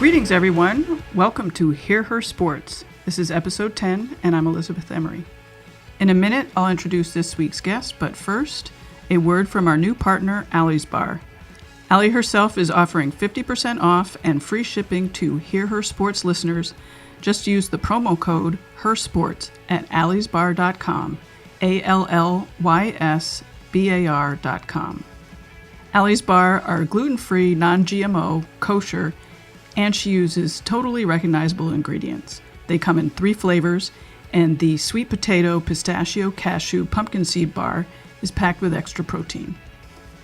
Greetings, everyone. Welcome to Hear Her Sports. This is episode 10, and I'm Elizabeth Emery. In a minute, I'll introduce this week's guest, but first, a word from our new partner, Allie's Bar. Allie herself is offering 50% off and free shipping to Hear Her Sports listeners. Just use the promo code HERSPORTS at alliesbar.com, ALLYSBAR.com. Allie's Bar are gluten-free, non-GMO, kosher, and she uses totally recognizable ingredients. They come in 3 flavors, and the sweet potato, pistachio, cashew, pumpkin seed bar is packed with extra protein.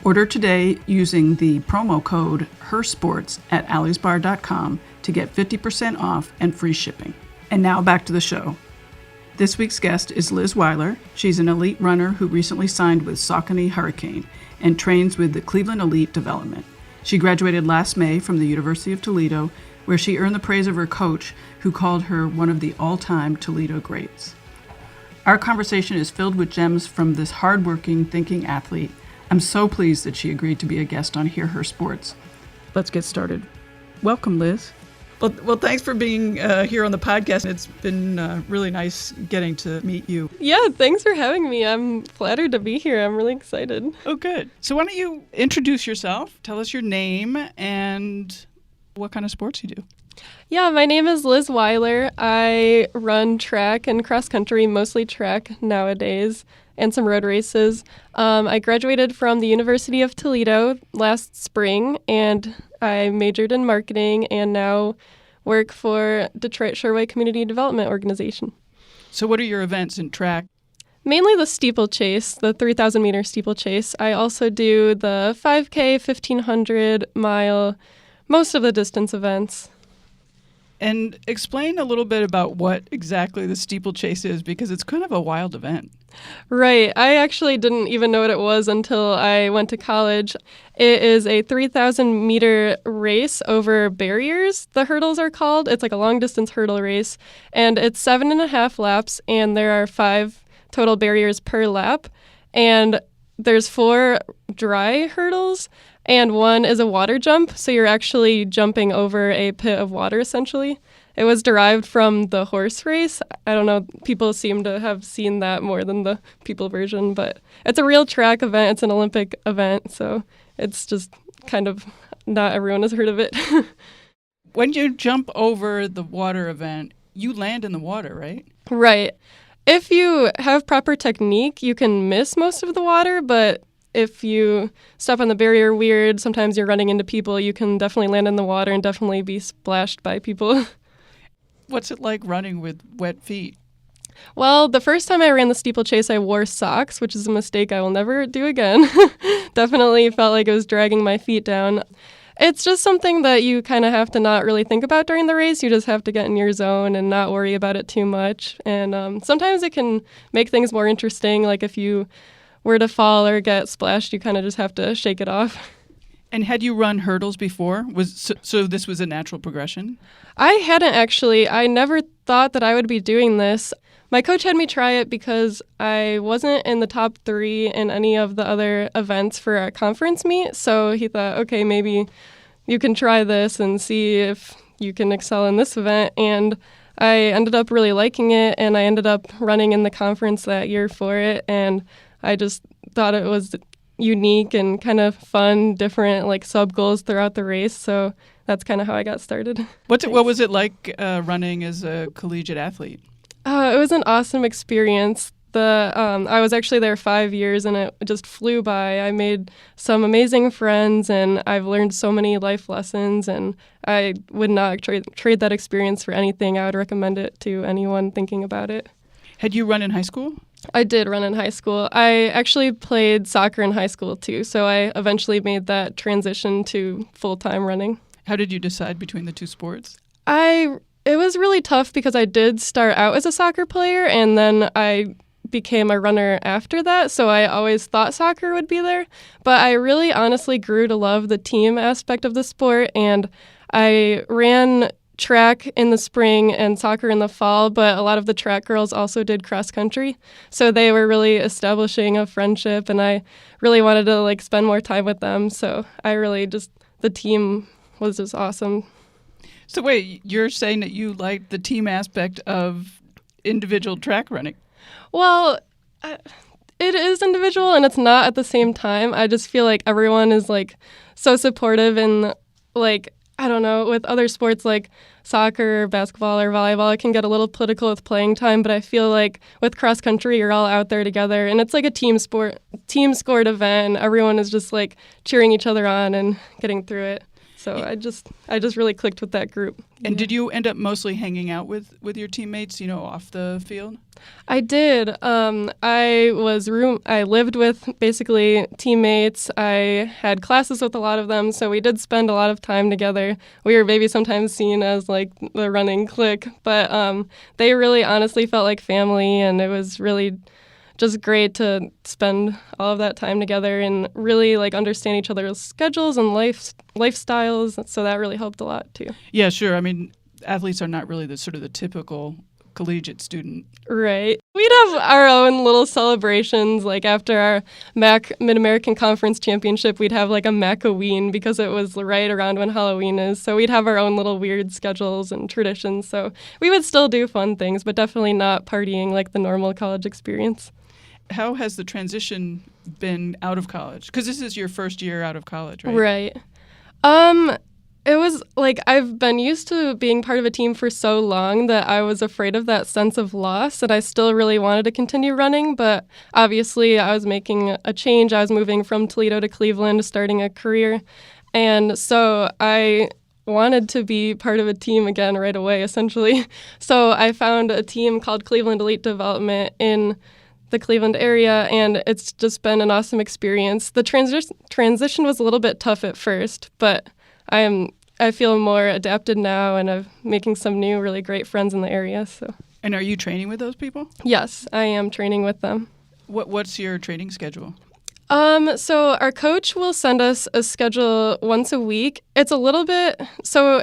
Order today using the promo code HERSPORTS at alliesbar.com to get 50% off and free shipping. And now back to the show. This week's guest is Liz Weiler. She's an elite runner who recently signed with Saucony Hurricane and trains with the Cleveland Elite Development. She graduated last May from the University of Toledo, where she earned the praise of her coach, who called her one of the all-time Toledo greats. Our conversation is filled with gems from this hardworking, thinking athlete. I'm so pleased that she agreed to be a guest on Hear Her Sports. Let's get started. Welcome, Liz. Well, thanks for being here on the podcast. It's been really nice getting to meet you. Yeah, thanks for having me. I'm flattered to be here. I'm really excited. Oh, good. So why don't you introduce yourself, tell us your name, and what kind of sports you do. Yeah, my name is Liz Weiler. I run track and cross country, mostly track nowadays, and some road races. I graduated from the University of Toledo last spring, and I majored in marketing and now work for Detroit Shoreway Community Development Organization. So what are your events in track? Mainly the steeplechase, the 3,000-meter steeplechase. I also do the 5K, 1,500-mile, most of the distance events. And explain a little bit about what exactly the steeplechase is, because it's kind of a wild event. Right. I actually didn't even know what it was until I went to college. It is a 3,000-meter race over barriers, the hurdles are called. It's like a long-distance hurdle race, and it's 7.5 laps, and there are 5 total barriers per lap. And there's 4 dry hurdles, and 1 is a water jump, so you're actually jumping over a pit of water, essentially. It was derived from the horse race. I don't know, people seem to have seen that more than the people version, but it's a real track event. It's an Olympic event, so it's just kind of not everyone has heard of it. When you jump over the water event, you land in the water, right? Right. If you have proper technique, you can miss most of the water, but if you step on the barrier weird, sometimes you're running into people, you can definitely land in the water and definitely be splashed by people. What's it like running with wet feet? Well, the first time I ran the steeplechase, I wore socks, which is a mistake I will never do again. Definitely felt like it was dragging my feet down. It's just something that you kind of have to not really think about during the race. You just have to get in your zone and not worry about it too much. And sometimes it can make things more interesting, like if you were to fall or get splashed, you kind of just have to shake it off. And had you run hurdles before? So this was a natural progression? I hadn't actually. I never thought that I would be doing this. My coach had me try it because I wasn't in the top 3 in any of the other events for our conference meet. So he thought, okay, maybe you can try this and see if you can excel in this event. And I ended up really liking it, and I ended up running in the conference that year for it. And I just thought it was unique and kind of fun, different like sub goals throughout the race. So that's kind of how I got started. What was it like running as a collegiate athlete? It was an awesome experience. I was actually there 5 years, and it just flew by. I made some amazing friends, and I've learned so many life lessons, and I would not trade that experience for anything. I would recommend it to anyone thinking about it. Had you run in high school? I did run in high school. I actually played soccer in high school too, so I eventually made that transition to full-time running. How did you decide between the 2 sports? It was really tough because I did start out as a soccer player, and then I became a runner after that, so I always thought soccer would be there. But I really honestly grew to love the team aspect of the sport, and I ran track in the spring and soccer in the fall, but a lot of the track girls also did cross country. So they were really establishing a friendship, and I really wanted to spend more time with them. So I really the team was just awesome. So wait, you're saying that you like the team aspect of individual track running? Well, it is individual and it's not at the same time. I just feel like everyone is like so supportive and like, I don't know, with other sports like soccer, basketball, or volleyball, it can get a little political with playing time, but I feel like with cross country, you're all out there together and it's like a team scored event and everyone is just like cheering each other on and getting through it. So I just really clicked with that group. And did you end up mostly hanging out with your teammates, off the field? I did. I lived with basically teammates. I had classes with a lot of them, so we did spend a lot of time together. We were maybe sometimes seen as like the running clique, but they really honestly felt like family, and it was really just great to spend all of that time together and really like understand each other's schedules and lifestyles. So that really helped a lot too. Yeah, sure. I mean, athletes are not really the sort of the typical collegiate student. Right. We'd have our own little celebrations. Like after our MAC Mid-American Conference Championship, we'd have like a Mac-a-ween because it was right around when Halloween is. So we'd have our own little weird schedules and traditions. So we would still do fun things, but definitely not partying like the normal college experience. How has the transition been out of college? Because this is your first year out of college, right? Right. It was like I've been used to being part of a team for so long that I was afraid of that sense of loss, and I still really wanted to continue running, but obviously I was making a change. I was moving from Toledo to Cleveland, starting a career, and so I wanted to be part of a team again right away, essentially. So I found a team called Cleveland Elite Development in the Cleveland area, and it's just been an awesome experience. The transition was a little bit tough at first, but I feel more adapted now, and I'm making some new really great friends in the area. So. And are you training with those people? Yes, I am training with them. What's your training schedule? So our coach will send us a schedule once a week. It's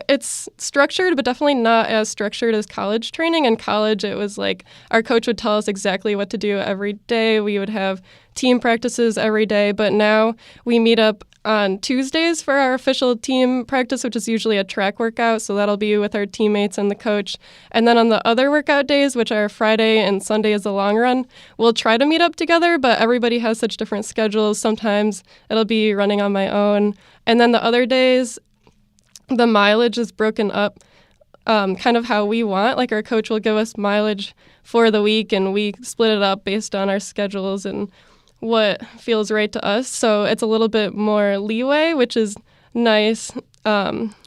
it's structured, but definitely not as structured as college training. In college, it was like our coach would tell us exactly what to do every day. We would have team practices every day, but now we meet up on Tuesdays for our official team practice, which is usually a track workout. So that'll be with our teammates and the coach. And then on the other workout days, which are Friday and Sunday is the long run, we'll try to meet up together, but everybody has such different schedules. Sometimes it'll be running on my own. And then the other days, the mileage is broken up kind of how we want. Like our coach will give us mileage for the week, and we split it up based on our schedules and what feels right to us. So it's a little bit more leeway, which is nice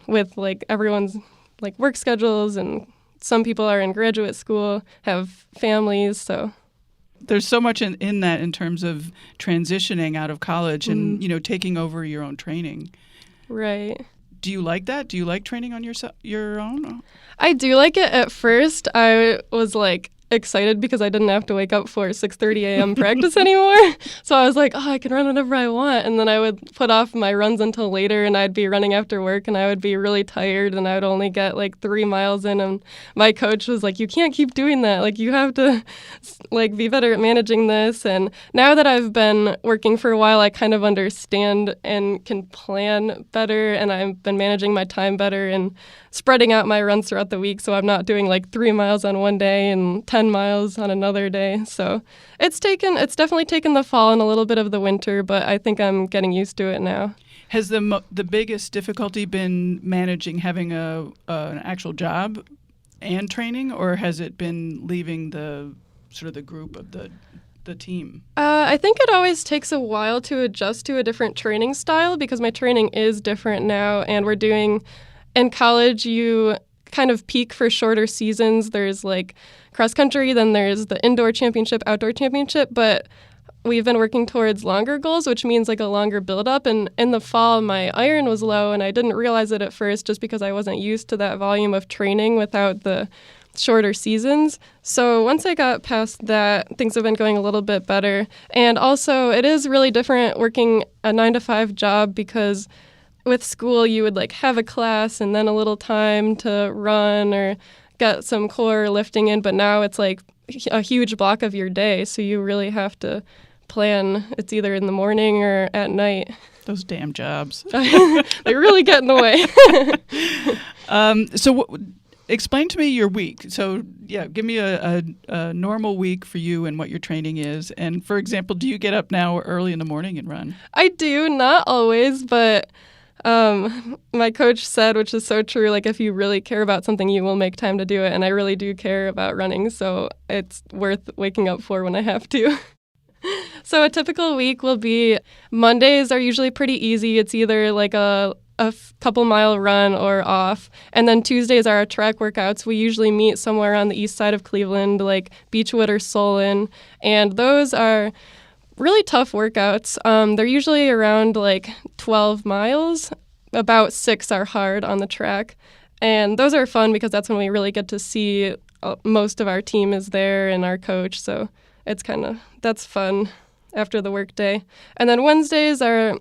with like everyone's like work schedules, and some people are in graduate school, have families, so. There's so much in that in terms of transitioning out of college and, taking over your own training. Right. Do you like that? Do you like training on your own? I do like it at first. I was like excited because I didn't have to wake up for 6:30 a.m. practice anymore. So I was like, I can run whenever I want. And then I would put off my runs until later, and I'd be running after work, and I would be really tired, and I would only get like 3 miles in. And my coach was like, you can't keep doing that. Like, you have to like be better at managing this. And now that I've been working for a while, I kind of understand and can plan better, and I've been managing my time better and spreading out my runs throughout the week, so I'm not doing like 3 miles on one day and 10 miles on another day. So it's definitely taken the fall and a little bit of the winter, but I think I'm getting used to it now. Has the biggest difficulty been managing having an actual job and training, or has it been leaving the sort of the group of the team? I think it always takes a while to adjust to a different training style because my training is different now, and in college, you kind of peak for shorter seasons. There's like cross country, then there's the indoor championship, outdoor championship, but we've been working towards longer goals, which means like a longer build up. And in the fall, my iron was low, and I didn't realize it at first just because I wasn't used to that volume of training without the shorter seasons. So once I got past that, things have been going a little bit better. And also, it is really different working a 9-to-5 job because with school, you would like have a class and then a little time to run or get some core lifting in. But now it's like a huge block of your day. So you really have to plan. It's either in the morning or at night. Those damn jobs. They really get in the way. Explain to me your week. So, yeah, give me a normal week for you and what your training is. And, for example, do you get up now early in the morning and run? I do, not always, but my coach said, which is so true, like if you really care about something, you will make time to do it. And I really do care about running, so it's worth waking up for when I have to. So a typical week will be Mondays are usually pretty easy. It's either like a couple mile run or off. And then Tuesdays are our track workouts. We usually meet somewhere on the east side of Cleveland, like Beechwood or Solon. And those are really tough workouts. They're usually around like 12 miles. About 6 are hard on the track. And those are fun because that's when we really get to see most of our team is there and our coach. So it's that's fun after the work day. And then Wednesdays are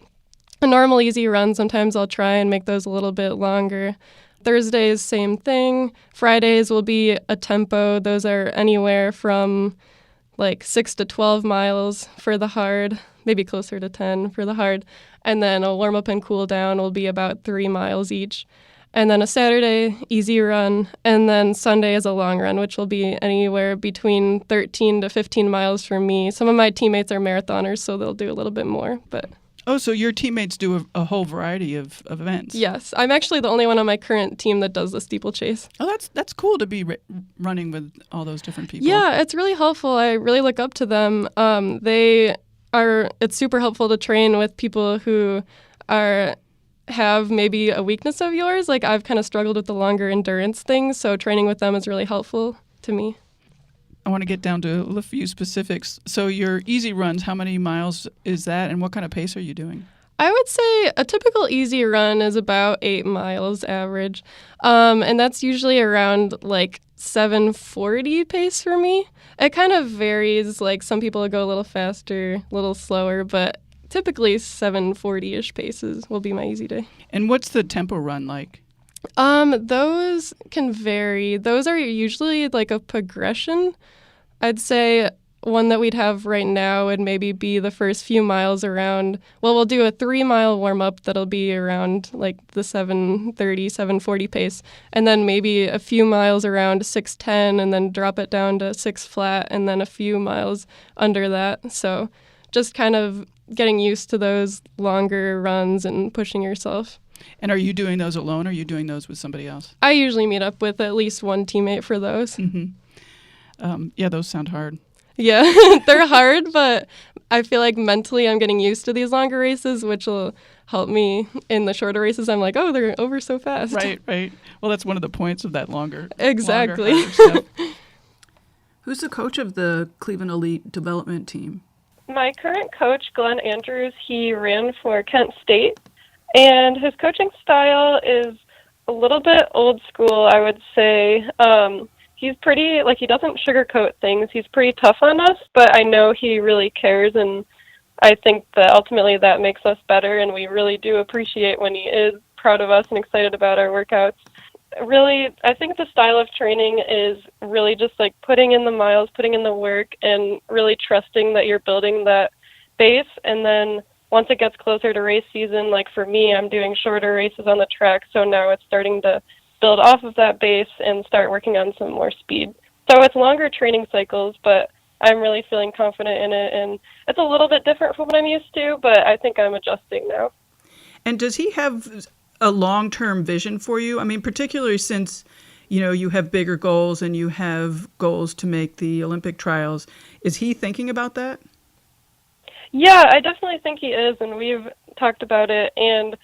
a normal easy run. Sometimes I'll try and make those a little bit longer. Thursdays, same thing. Fridays will be a tempo. Those are anywhere from like 6 to 12 miles for the hard, maybe closer to 10 for the hard. And then a warm up and cool down will be about 3 miles each. And then a Saturday, easy run. And then Sunday is a long run, which will be anywhere between 13 to 15 miles for me. Some of my teammates are marathoners, so they'll do a little bit more, but... Oh, so your teammates do a whole variety of events. Yes. I'm actually the only one on my current team that does the steeplechase. Oh, that's cool to be running with all those different people. Yeah, it's really helpful. I really look up to them. It's super helpful to train with people who have maybe a weakness of yours. Like I've kind of struggled with the longer endurance things, so training with them is really helpful to me. I want to get down to a few specifics. So your easy runs, how many miles is that, and what kind of pace are you doing? I would say a typical easy run is about 8 miles average, and that's usually around like 7:40 pace for me. It kind of varies. Like some people go a little faster, a little slower, but typically 7:40-ish paces will be my easy day. And what's the tempo run like? Those can vary. Those are usually like a progression. I'd say one that we'd have right now would maybe be the first few miles around, well, we'll do a 3-mile warm-up that'll be around like the 7:30, 7:40 pace, and then maybe a few miles around 6:10 and then drop it down to 6 flat and then a few miles under that. So just kind of getting used to those longer runs and pushing yourself. And are you doing those alone, or are you doing those with somebody else? I usually meet up with at least one teammate for those. Mm-hmm. Yeah, those sound hard. Yeah, they're hard, but I feel like mentally I'm getting used to these longer races, which will help me in the shorter races. I'm like, oh, they're over so fast. Right. Well, that's one of the points of that longer. Exactly. Longer, harder stuff. Who's the coach of the Cleveland Elite development team? My current coach, Glenn Andrews, he ran for Kent State, and his coaching style is a little bit old school, I would say. He's pretty, he doesn't sugarcoat things. He's pretty tough on us, but I know he really cares, and I think that ultimately that makes us better, and we really do appreciate when he is proud of us and excited about our workouts. Really, I think the style of training is really just putting in the miles, putting in the work, and really trusting that you're building that base. And then once it gets closer to race season, like for me, I'm doing shorter races on the track, so now it's starting to build off of that base and start working on some more speed. So it's longer training cycles, but I'm really feeling confident in it, and it's a little bit different from what I'm used to, but I think I'm adjusting now. And does he have a long-term vision for you? I mean, particularly since, you have bigger goals and you have goals to make the Olympic trials. Is he thinking about that? Yeah, I definitely think he is, and we've talked about it, and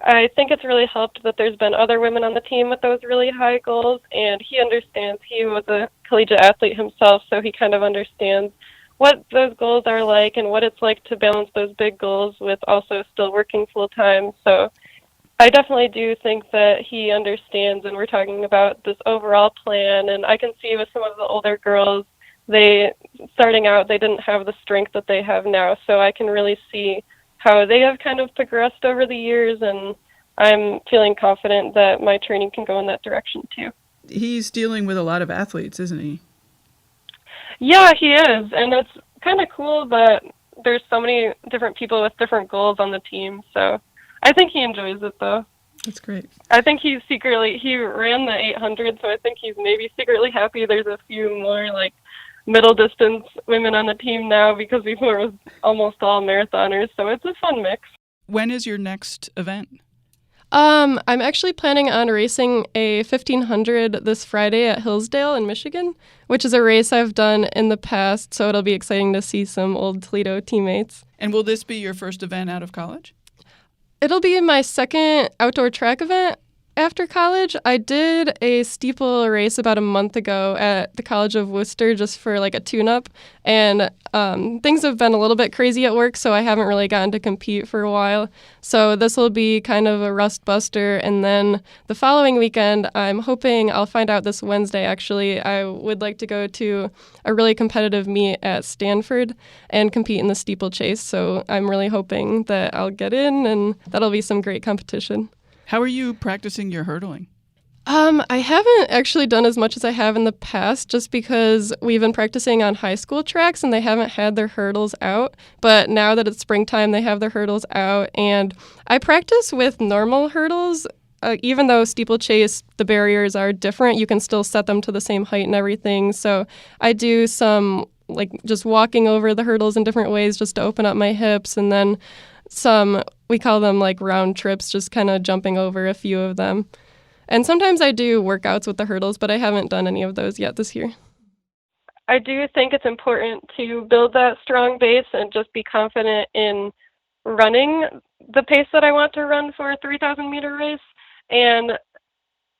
I think it's really helped that there's been other women on the team with those really high goals, and he understands. He was a collegiate athlete himself, so he kind of understands what those goals are like and what it's like to balance those big goals with also still working full-time. So I definitely do think that he understands, and we're talking about this overall plan, and I can see with some of the older girls, starting out, they didn't have the strength that they have now, so I can really see how they have kind of progressed over the years, and I'm feeling confident that my training can go in that direction too. He's dealing with a lot of athletes, isn't he? Yeah, he is, and it's kind of cool that there's so many different people with different goals on the team, so I think he enjoys it though. That's great. I think he ran the 800, so I think he's maybe secretly happy there's a few more like middle distance women on the team now, because before it was almost all marathoners, so it's a fun mix. When is your next event? I'm actually planning on racing a 1500 this Friday at Hillsdale in Michigan, which is a race I've done in the past, so it'll be exciting to see some old Toledo teammates. And will this be your first event out of college? It'll be my second outdoor track event after college. I did a steeple race about a month ago at the College of Worcester just for like a tune-up, and things have been a little bit crazy at work, so I haven't really gotten to compete for a while. So this will be kind of a rust buster, and then the following weekend, I'm hoping I'll find out this Wednesday actually, I would like to go to a really competitive meet at Stanford and compete in the steeplechase, so I'm really hoping that I'll get in, and that'll be some great competition. How are you practicing your hurdling? I haven't actually done as much as I have in the past, just because we've been practicing on high school tracks and they haven't had their hurdles out. But now that it's springtime, they have their hurdles out. And I practice with normal hurdles. Even though steeplechase, the barriers are different, you can still set them to the same height and everything. So I do some like just walking over the hurdles in different ways just to open up my hips, and then some, we call them like round trips, just kind of jumping over a few of them. And sometimes I do workouts with the hurdles, but I haven't done any of those yet this year. I do think it's important to build that strong base and just be confident in running the pace that I want to run for a 3,000 meter race. And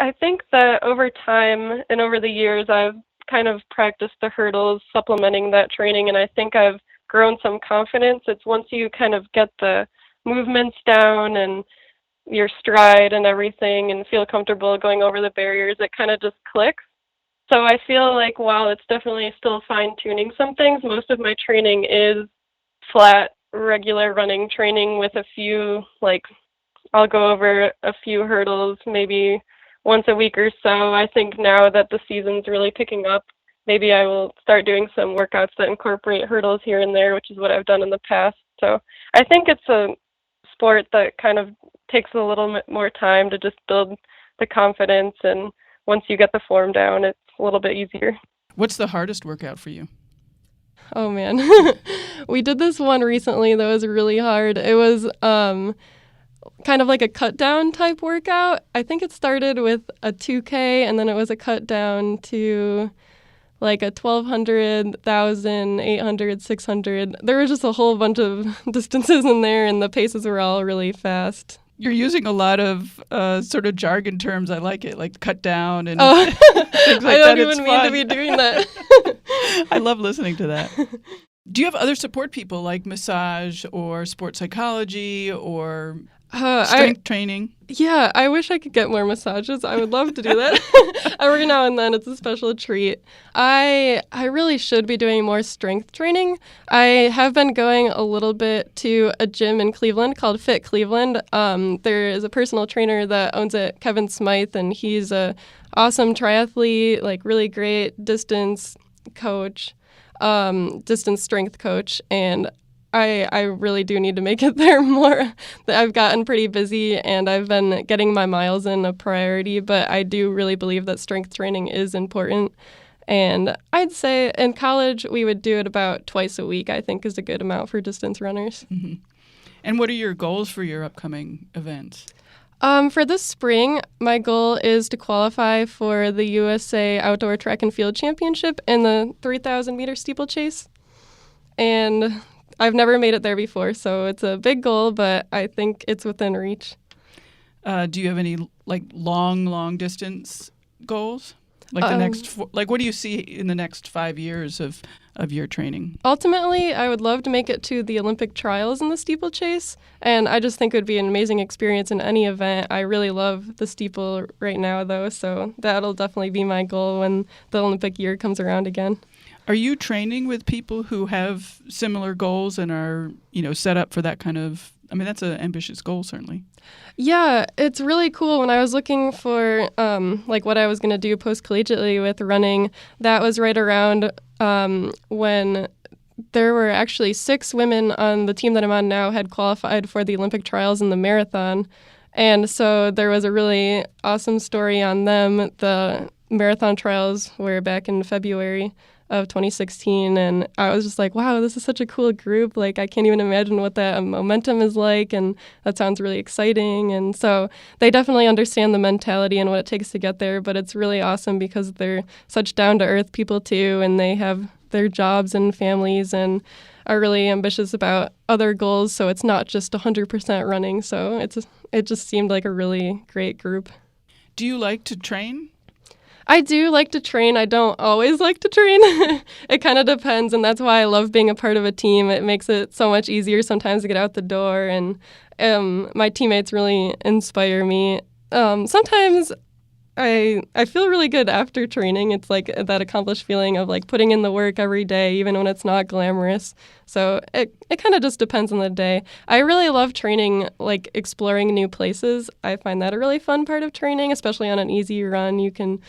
I think that over time and over the years, I've kind of practiced the hurdles, supplementing that training, and I think I've grown some confidence. It's once you kind of get the movements down and your stride and everything and feel comfortable going over the barriers, it kind of just clicks. So I feel like while it's definitely still fine-tuning some things, most of my training is flat, regular running training with a few, like I'll go over a few hurdles maybe once a week or so. I think now that the season's really picking up, maybe I will start doing some workouts that incorporate hurdles here and there, which is what I've done in the past. So I think it's a sport that kind of takes a little bit more time to just build the confidence, and once you get the form down, it's a little bit easier. What's the hardest workout for you? Oh man, we did this one recently that was really hard. It was kind of like a cut down type workout. I think it started with a 2K, and then it was a cut down to like a 1,200, 1,000, 800, 600. There was just a whole bunch of distances in there, and the paces were all really fast. You're using a lot of sort of jargon terms. I like it, like cut down and things like I don't that. even mean to be doing that. I love listening to that. Do you have other support people like massage or sports psychology or strength training? Yeah, I wish I could get more massages. I would love to do that. Every now and then, it's a special treat. I really should be doing more strength training. I have been going a little bit to a gym in Cleveland called Fit Cleveland. There is a personal trainer that owns it, Kevin Smythe, and he's a awesome triathlete, like really great distance coach, distance strength coach, and I really do need to make it there more. I've gotten pretty busy, and I've been getting my miles in a priority, but I do really believe that strength training is important. And I'd say in college, we would do it about twice a week, I think is a good amount for distance runners. Mm-hmm. And what are your goals for your upcoming events? For this spring, my goal is to qualify for the USA Outdoor Track and Field Championship in the 3,000 meter steeplechase. And I've never made it there before, so it's a big goal, but I think it's within reach. Do you have any like long distance goals? Like the next, what do you see in the next 5 years of your training? Ultimately, I would love to make it to the Olympic trials in the steeplechase, and I just think it would be an amazing experience in any event. I really love the steeple right now, though, so that'll definitely be my goal when the Olympic year comes around again. Are you training with people who have similar goals and are, set up for that kind of, that's an ambitious goal, certainly. Yeah, it's really cool. When I was looking for what I was going to do post-collegiately with running, that was right around when there were actually 6 women on the team that I'm on now had qualified for the Olympic trials in the marathon. And so there was a really awesome story on them. The marathon trials were back in February of 2016, and I was just like, wow, this is such a cool group. Like, I can't even imagine what that momentum is like, and that sounds really exciting. And so they definitely understand the mentality and what it takes to get there, but it's really awesome because they're such down-to-earth people too, and they have their jobs and families and are really ambitious about other goals, so it's not just 100% running. So it just seemed like a really great group. Do you like to train? I do like to train. I don't always like to train. It kind of depends, and that's why I love being a part of a team. It makes it so much easier sometimes to get out the door, and my teammates really inspire me. Sometimes I feel really good after training. It's like that accomplished feeling of like putting in the work every day, even when it's not glamorous. So it kind of just depends on the day. I really love training, like exploring new places. I find that a really fun part of training, especially on an easy run. You can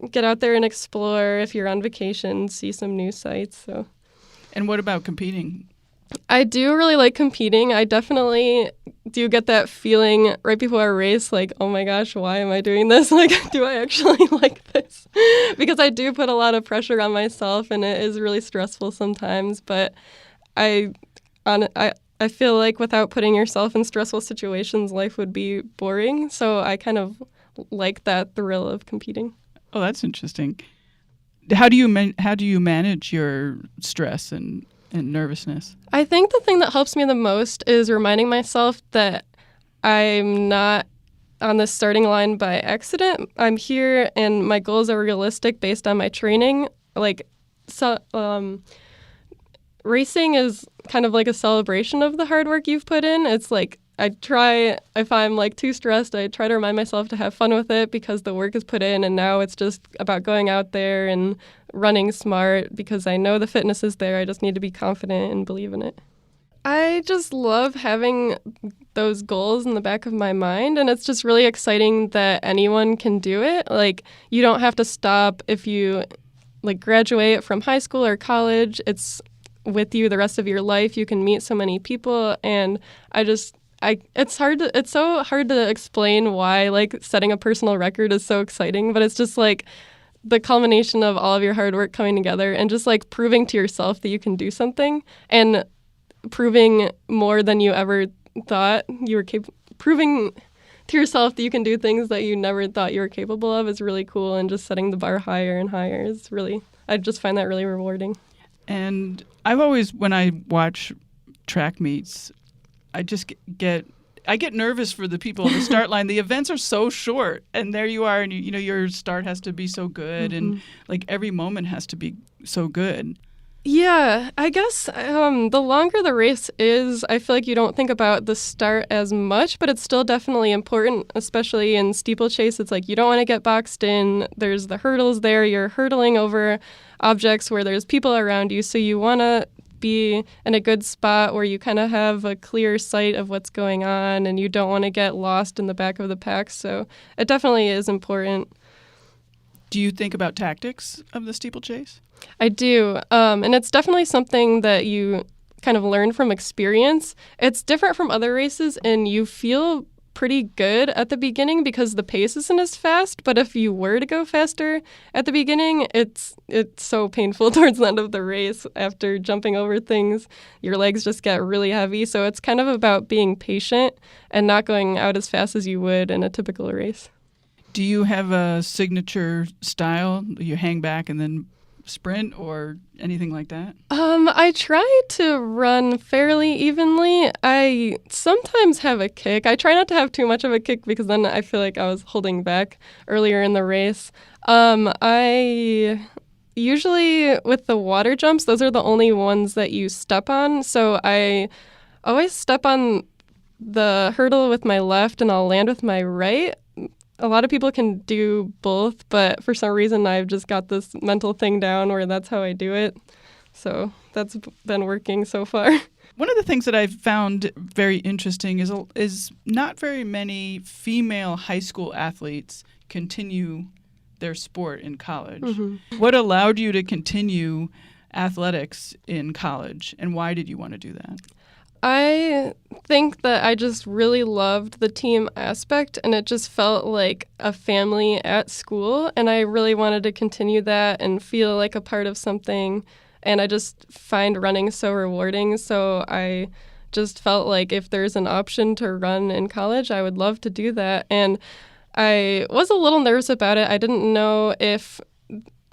get out there and explore if you're on vacation, see some new sights. So. And what about competing? I do really like competing. I definitely do get that feeling right before a race, like, oh my gosh, why am I doing this? Like, do I actually like this? Because I do put a lot of pressure on myself, and it is really stressful sometimes. But I feel like without putting yourself in stressful situations, life would be boring. So I kind of like that thrill of competing. Oh, that's interesting. How do you manage your stress and nervousness? I think the thing that helps me the most is reminding myself that I'm not on the starting line by accident. I'm here, and my goals are realistic based on my training. Like, racing is kind of like a celebration of the hard work you've put in. It's like if I'm like too stressed, I try to remind myself to have fun with it because the work is put in, and now it's just about going out there and running smart because I know the fitness is there. I just need to be confident and believe in it. I just love having those goals in the back of my mind, and it's just really exciting that anyone can do it. Like, you don't have to stop if you like graduate from high school or college. It's with you the rest of your life. You can meet so many people, and it's so hard to explain why like setting a personal record is so exciting, but it's just like the culmination of all of your hard work coming together and just like proving to yourself that you can do something and proving more than you ever thought you were capable. Proving to yourself that you can do things that you never thought you were capable of is really cool, and just setting the bar higher and higher is really, I just find that really rewarding. And I've always, when I watch track meets, I just get nervous for the people on the start line. The events are so short, and there you are, and you know your start has to be so good, and like every moment has to be so good. Yeah, I guess the longer the race is, I feel like you don't think about the start as much, but it's still definitely important, especially in steeplechase. It's like you don't want to get boxed in. There's the hurdles there. You're hurdling over objects where there's people around you, so you want to be in a good spot where you kind of have a clear sight of what's going on, and you don't want to get lost in the back of the pack. So it definitely is important. Do you think about tactics of the steeplechase? I do, and it's definitely something that you kind of learn from experience. It's different from other races, and you feel pretty good at the beginning because the pace isn't as fast, but if you were to go faster at the beginning, it's so painful towards the end of the race. After jumping over things, your legs just get really heavy, so it's kind of about being patient and not going out as fast as you would in a typical race. Do you have a signature style? You hang back and then sprint or anything like that? I try to run fairly evenly. I sometimes have a kick. I try not to have too much of a kick because then I feel like I was holding back earlier in the race. I usually, with the water jumps, those are the only ones that you step on. So I always step on the hurdle with my left and I'll land with my right. A lot of people can do both, but for some reason I've just got this mental thing down where that's how I do it. So that's been working so far. One of the things that I've found very interesting is not very many female high school athletes continue their sport in college. Mm-hmm. What allowed you to continue athletics in college, and why did you want to do that? I think that I just really loved the team aspect, and it just felt like a family at school, and I really wanted to continue that and feel like a part of something, and I just find running so rewarding, so I just felt like if there's an option to run in college, I would love to do that, and I was a little nervous about it. I didn't know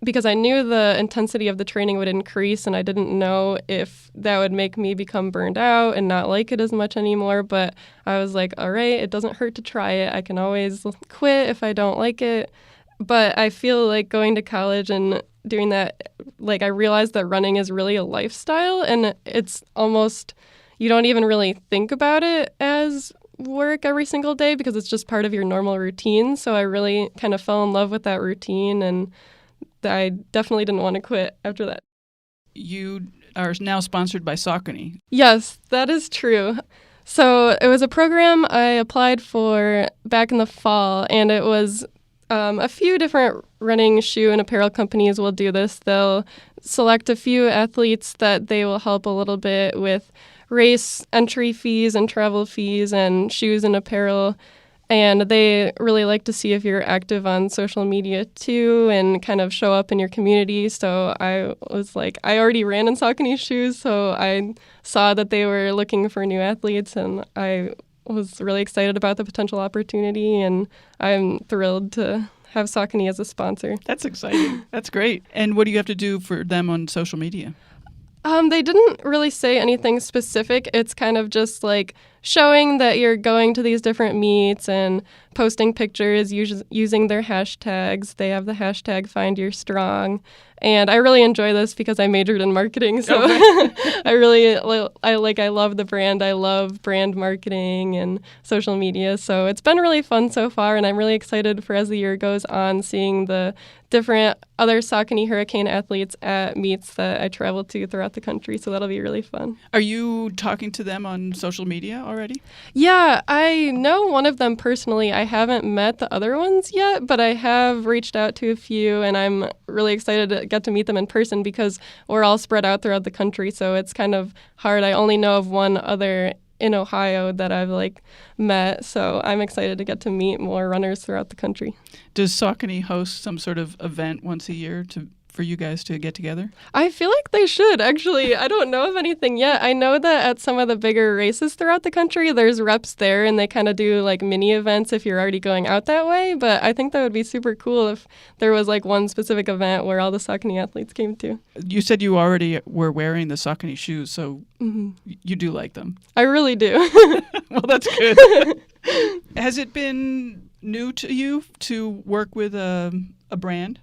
because I knew the intensity of the training would increase, and I didn't know if that would make me become burned out and not like it as much anymore. But I was like, all right, it doesn't hurt to try it. I can always quit if I don't like it. But I feel like going to college and doing that, like I realized that running is really a lifestyle, and it's almost, you don't even really think about it as work every single day because it's just part of your normal routine. So I really kind of fell in love with that routine, and I definitely didn't want to quit after that. You are now sponsored by Saucony. Yes, that is true. So it was a program I applied for back in the fall, and it was a few different running shoe and apparel companies will do this. They'll select a few athletes that they will help a little bit with race entry fees and travel fees and shoes and apparel. And they really like to see if you're active on social media too and kind of show up in your community. So I was like, I already ran in Saucony shoes, so I saw that they were looking for new athletes, and I was really excited about the potential opportunity, and I'm thrilled to have Saucony as a sponsor. That's exciting. That's great. And what do you have to do for them on social media? They didn't really say anything specific. It's kind of just like showing that you're going to these different meets and posting pictures using their hashtags. They have the hashtag #FindYourStrong. And I really enjoy this because I majored in marketing. So I love the brand. I love brand marketing and social media. So it's been really fun so far. And I'm really excited for as the year goes on, seeing the different other Saucony Hurricane athletes at meets that I travel to throughout the country. So that'll be really fun. Are you talking to them on social media already? Yeah, I know one of them personally. I haven't met the other ones yet, but I have reached out to a few, and I'm really excited to get to meet them in person because we're all spread out throughout the country, so it's kind of hard. I only know of one other in Ohio that I've met, so I'm excited to get to meet more runners throughout the country. Does Saucony host some sort of event once a year for you guys to get together? I feel like they should, actually. I don't know of anything yet. I know that at some of the bigger races throughout the country, there's reps there, and they kind of do mini events if you're already going out that way. But I think that would be super cool if there was one specific event where all the Saucony athletes came to. You said you already were wearing the Saucony shoes, so you do like them. I really do. Well, that's good. Has it been new to you to work with a brand?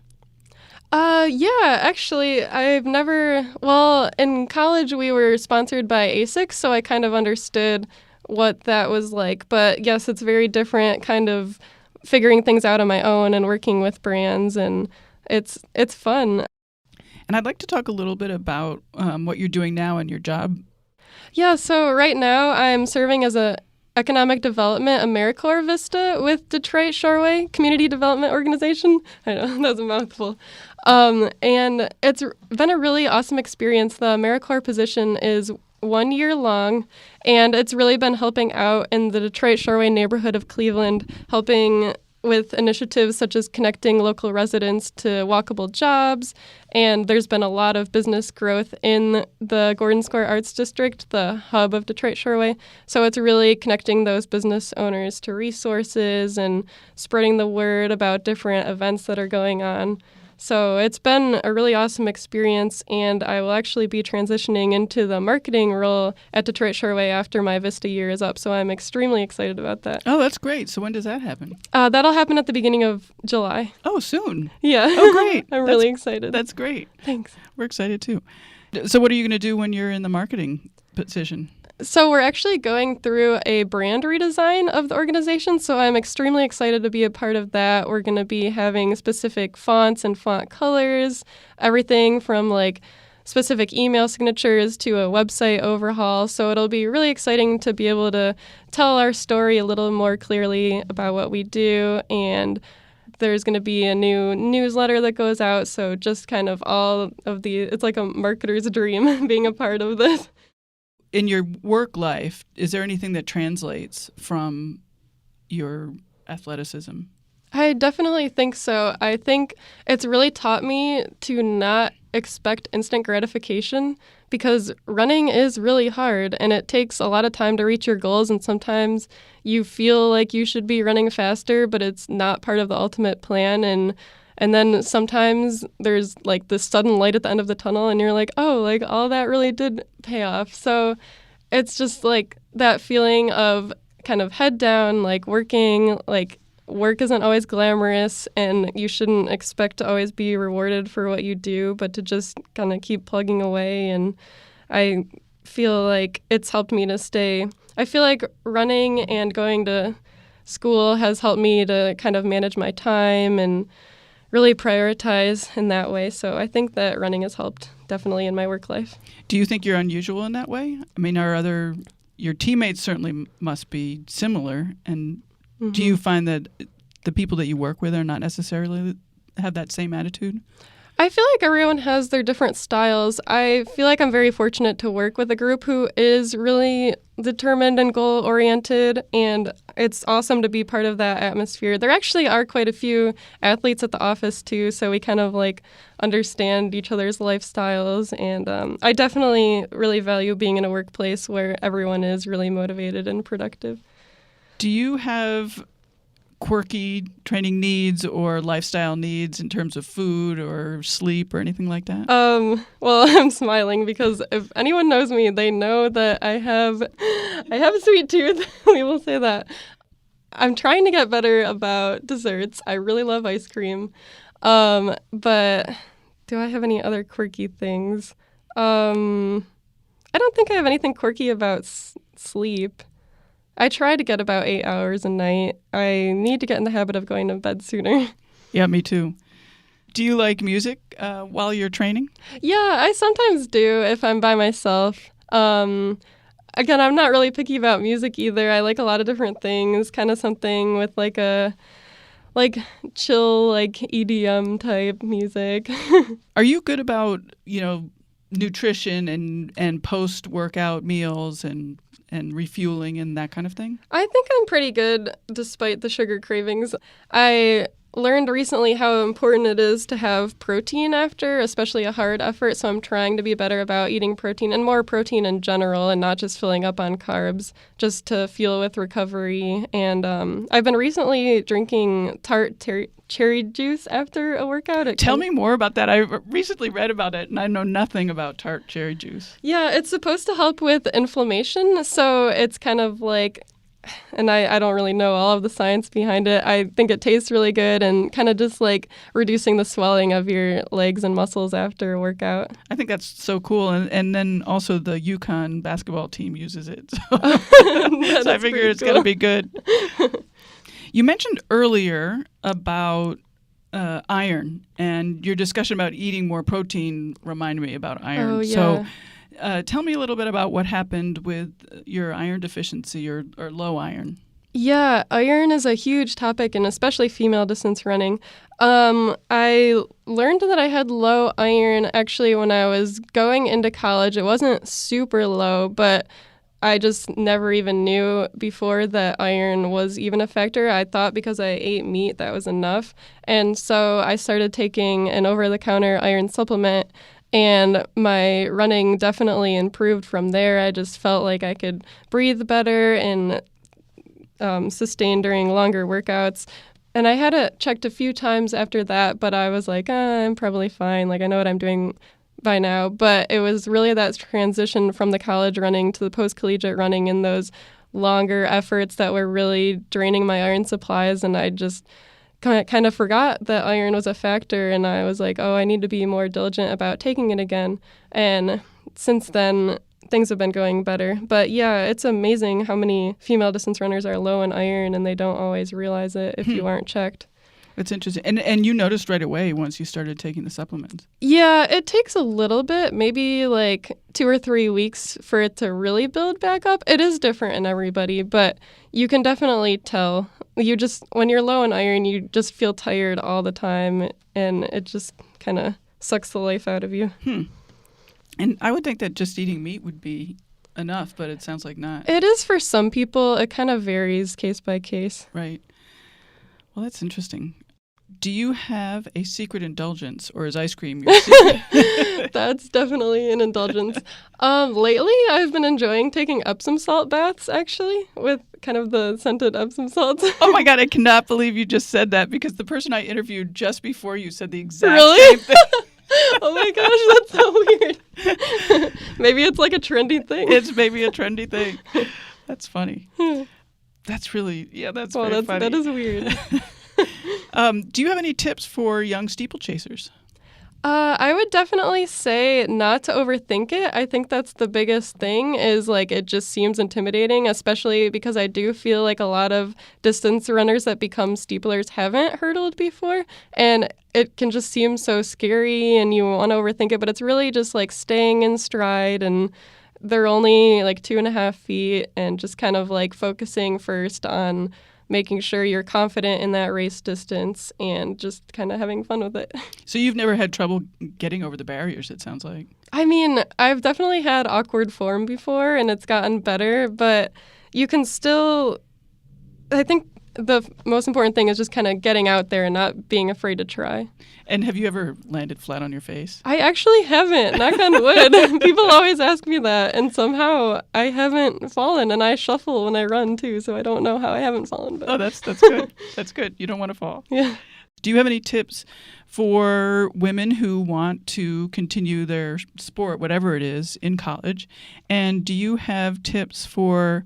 Yeah, actually, in college we were sponsored by ASICS, so I kind of understood what that was like. But yes, it's very different, kind of figuring things out on my own and working with brands, and it's fun. And I'd like to talk a little bit about what you're doing now in your job. Yeah, so right now I'm serving as a Economic Development AmeriCorps Vista with Detroit Shoreway Community Development Organization. I know, that's a mouthful. And it's been a really awesome experience. The AmeriCorps position is 1 year long, and it's really been helping out in the Detroit Shoreway neighborhood of Cleveland, helping with initiatives such as connecting local residents to walkable jobs. And there's been a lot of business growth in the Gordon Square Arts District, the hub of Detroit Shoreway. So it's really connecting those business owners to resources and spreading the word about different events that are going on. So it's been a really awesome experience, and I will actually be transitioning into the marketing role at Detroit Shoreway after my Vista year is up, so I'm extremely excited about that. Oh, that's great. So when does that happen? That'll happen at the beginning of July. Oh, soon. Yeah. Oh, great. I'm really excited. That's great. Thanks. We're excited, too. So what are you going to do when you're in the marketing position? So we're actually going through a brand redesign of the organization, so I'm extremely excited to be a part of that. We're going to be having specific fonts and font colors, everything from specific email signatures to a website overhaul. So it'll be really exciting to be able to tell our story a little more clearly about what we do, and there's going to be a new newsletter that goes out. So just kind of all of it's like a marketer's dream being a part of this. in your work life, is there anything that translates from your athleticism? I definitely think so. I think it's really taught me to not expect instant gratification because running is really hard and it takes a lot of time to reach your goals, and sometimes you feel like you should be running faster, but it's not part of the ultimate plan. And then sometimes there's like this sudden light at the end of the tunnel and you're like, oh, like all that really did pay off. So it's just like that feeling of kind of head down, like working, like work isn't always glamorous and you shouldn't expect to always be rewarded for what you do, but to just kind of keep plugging away. And I feel like it's helped me to stay. I feel like running and going to school has helped me to kind of manage my time and really prioritize in that way. So I think that running has helped definitely in my work life. Do you think you're unusual in that way? I mean, your teammates certainly must be similar, and do you find that the people that you work with are not necessarily have that same attitude? I feel like everyone has their different styles. I feel like I'm very fortunate to work with a group who is really determined and goal-oriented, and it's awesome to be part of that atmosphere. There actually are quite a few athletes at the office, too, so we kind of like understand each other's lifestyles, and I definitely really value being in a workplace where everyone is really motivated and productive. Do you have quirky training needs or lifestyle needs in terms of food or sleep or anything like that? Well, I'm smiling because if anyone knows me, they know that I have a sweet tooth. We will say that. I'm trying to get better about desserts. I really love ice cream. But do I have any other quirky things? I don't think I have anything quirky about sleep. I try to get about 8 hours a night. I need to get in the habit of going to bed sooner. Yeah, me too. Do you like music while you're training? Yeah, I sometimes do if I'm by myself. Again, I'm not really picky about music either. I like a lot of different things, kind of something with like chill, like EDM type music. Are you good about, nutrition and post-workout meals and refueling and that kind of thing? I think I'm pretty good despite the sugar cravings. I learned recently how important it is to have protein after, especially a hard effort, so I'm trying to be better about eating protein and more protein in general and not just filling up on carbs just to fuel with recovery. And I've been recently drinking tart cherry juice after a workout. Tell me more about that. I recently read about it, and I know nothing about tart cherry juice. Yeah, it's supposed to help with inflammation, so it's kind of like, and I don't really know all of the science behind it. I think it tastes really good and kind of just like reducing the swelling of your legs and muscles after a workout. I think that's so cool. And then also the UConn basketball team uses it. So, so I figure it's going to be good. You mentioned earlier about iron, and your discussion about eating more protein reminded me about iron. Oh, yeah. So tell me a little bit about what happened with your iron deficiency or low iron. Yeah, iron is a huge topic, and especially female distance running. I learned that I had low iron actually when I was going into college. It wasn't super low, but I just never even knew before that iron was even a factor. I thought because I ate meat that was enough. And so I started taking an over-the-counter iron supplement, and my running definitely improved from there. I just felt like I could breathe better and sustain during longer workouts. And I had it checked a few times after that, but I was like, I'm probably fine. Like, I know what I'm doing by now. But it was really that transition from the college running to the post-collegiate running and those longer efforts that were really draining my iron supplies. And I just kind of forgot that iron was a factor. And I was like, I need to be more diligent about taking it again. And since then, things have been going better. But yeah, it's amazing how many female distance runners are low in iron, and they don't always realize it if you aren't checked. It's interesting. And you noticed right away once you started taking the supplements. Yeah, it takes a little bit, maybe like 2 or 3 weeks for it to really build back up. It is different in everybody, but you can definitely tell. When you're low in iron, you just feel tired all the time, and it just kind of sucks the life out of you. And I would think that just eating meat would be enough, but it sounds like not. It is for some people. It kind of varies case by case. Right. Well, that's interesting. Do you have a secret indulgence, or is ice cream your secret? That's definitely an indulgence. Lately, I've been enjoying taking Epsom salt baths, actually, with kind of the scented Epsom salts. Oh my God, I cannot believe you just said that, because the person I interviewed just before you said the exact Really? same thing. Oh my gosh, that's so weird. Maybe it's like a trendy thing. It's maybe a trendy thing. That's funny. That's really, that's very funny. That is weird. Do you have any tips for young steeplechasers? I would definitely say not to overthink it. I think that's the biggest thing is like it just seems intimidating, especially because I do feel like a lot of distance runners that become steeplers haven't hurdled before. And it can just seem so scary and you want to overthink it, but it's really just like staying in stride, and they're only like 2.5 feet, and just kind of like focusing first on making sure you're confident in that race distance and just kind of having fun with it. So you've never had trouble getting over the barriers, it sounds like. I mean, I've definitely had awkward form before and it's gotten better, but you can still, I think the most important thing is just kind of getting out there and not being afraid to try. And have you ever landed flat on your face? I actually haven't, knock on wood. People always ask me that, and somehow I haven't fallen, and I shuffle when I run too, so I don't know how I haven't fallen. But. Oh, that's good. That's good. You don't want to fall. Yeah. Do you have any tips for women who want to continue their sport, whatever it is, in college? And do you have tips for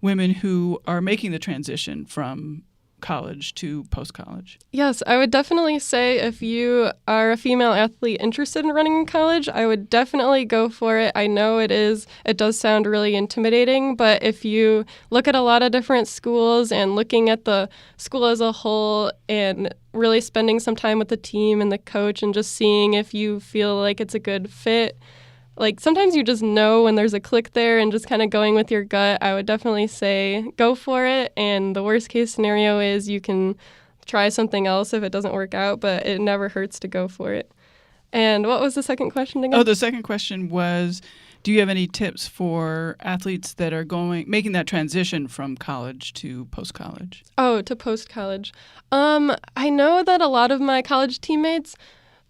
women who are making the transition from college to post-college? Yes, I would definitely say if you are a female athlete interested in running in college, I would definitely go for it. I know it does sound really intimidating, but if you look at a lot of different schools and looking at the school as a whole and really spending some time with the team and the coach and just seeing if you feel like it's a good fit, like sometimes you just know when there's a click there, and just kind of going with your gut, I would definitely say go for it. And the worst case scenario is you can try something else if it doesn't work out, but it never hurts to go for it. And what was the second question again? Oh, the second question was, do you have any tips for athletes that are making that transition from college to post-college? Oh, to post-college. I know that a lot of my college teammates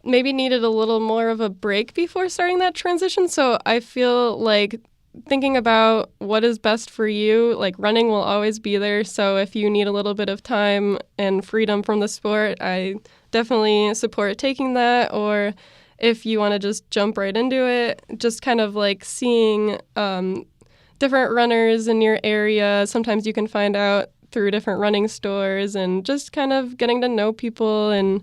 maybe needed a little more of a break before starting that transition. So I feel like thinking about what is best for you, like running will always be there. So if you need a little bit of time and freedom from the sport, I definitely support taking that. Or if you want to just jump right into it, just kind of like seeing different runners in your area. Sometimes you can find out through different running stores, and just kind of getting to know people. And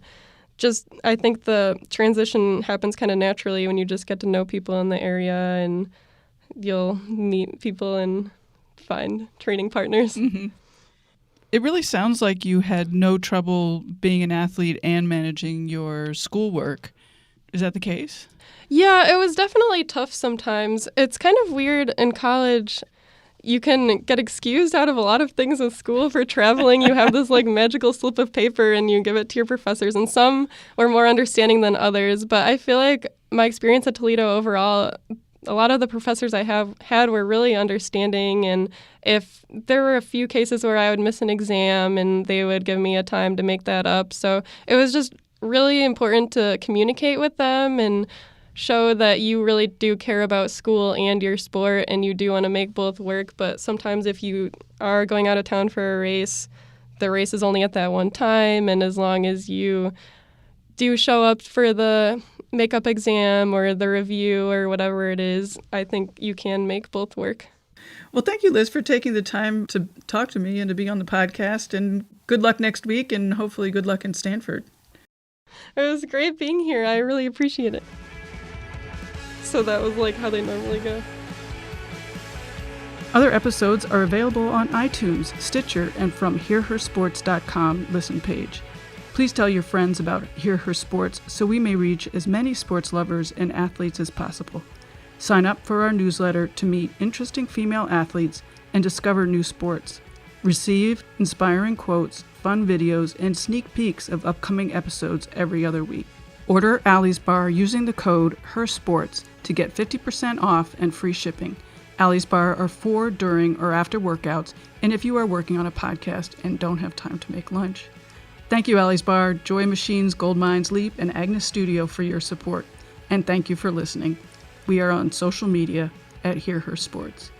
just, I think the transition happens kind of naturally when you just get to know people in the area, and you'll meet people and find training partners. Mm-hmm. It really sounds like you had no trouble being an athlete and managing your schoolwork. Is that the case? Yeah, it was definitely tough sometimes. It's kind of weird in college. You can get excused out of a lot of things in school for traveling. You have this like magical slip of paper and you give it to your professors, and some were more understanding than others. But I feel like my experience at Toledo overall, a lot of the professors I have had were really understanding. And if there were a few cases where I would miss an exam, and they would give me a time to make that up. So it was just really important to communicate with them and show that you really do care about school and your sport, and you do want to make both work. But sometimes if you are going out of town for a race, the race is only at that one time, and as long as you do show up for the makeup exam or the review or whatever it is, I think you can make both work. Well, thank you, Liz, for taking the time to talk to me and to be on the podcast, and good luck next week, and hopefully good luck in Stanford. It was great being here. I really appreciate it. So that was like how they normally go. Other episodes are available on iTunes, Stitcher, and from hearhersports.com listen page. Please tell your friends about Hear Her Sports so we may reach as many sports lovers and athletes as possible. Sign up for our newsletter to meet interesting female athletes and discover new sports. Receive inspiring quotes, fun videos, and sneak peeks of upcoming episodes every other week. Order Allie's Bar using the code HERSPORTS to get 50% off and free shipping. Allie's Bar are for, during, or after workouts, and if you are working on a podcast and don't have time to make lunch. Thank you, Allie's Bar, Joy Machines, Gold Mines Leap, and Agnes Studio for your support. And thank you for listening. We are on social media at Hear Her Sports.